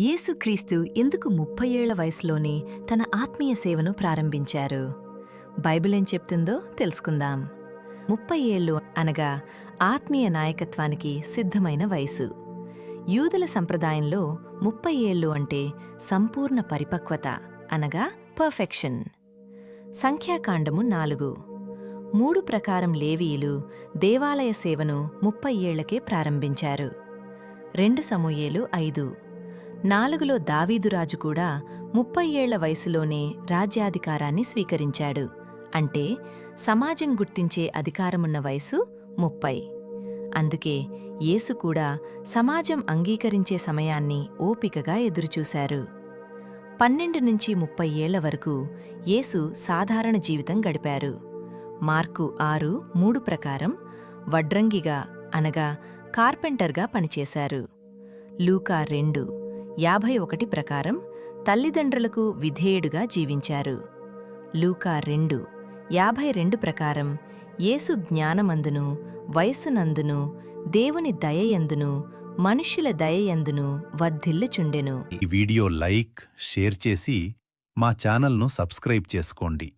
యేసుక్రీస్తు ఎందుకు 30 ఏళ్ల వయసులోనే తన ఆత్మీయ సేవను ప్రారంభించారు? బైబిలేం చెప్తుందో తెలుసుకుందాం. 30 ఏళ్ళు అనగా ఆత్మీయ నాయకత్వానికి సిద్ధమైన వయసు. యూదుల సంప్రదాయంలో 30 ఏళ్ళు అంటే సంపూర్ణ పరిపక్వత అనగా పర్ఫెక్షన్. సంఖ్యాకాండము 4:3 ప్రకారం లేవీయులు దేవాలయ సేవను 30 ఏళ్లకే ప్రారంభించారు. 2 సమూయేలు 5:4లో దావీదురాజు కూడా 30 ఏళ్ల వయసులోనే రాజ్యాధికారాన్ని స్వీకరించాడు. అంటే సమాజం గుర్తించే అధికారమున్న వయసు 30. అందుకే యేసు కూడా సమాజం అంగీకరించే సమయాన్ని ఓపికగా ఎదురుచూశారు. 12 నుంచి 30 ఏళ్ల వరకు యేసు సాధారణ జీవితం గడిపారు. మార్కు 6:3 ప్రకారం వడ్రంగిగా అనగా కార్పెంటర్గా పనిచేశారు. లూకా 2:51 ప్రకారం తల్లిదండ్రులకు విధేయుడుగా జీవించారు. లూకా 2:52 ప్రకారం యేసు జ్ఞానమందును, వయస్సునందును, దేవుని దయయందును, మనుష్యుల దయయందును వర్ధిల్లుచుండెను. ఈ వీడియో లైక్, షేర్ చేసి మా ఛానల్ను సబ్స్క్రైబ్ చేసుకోండి.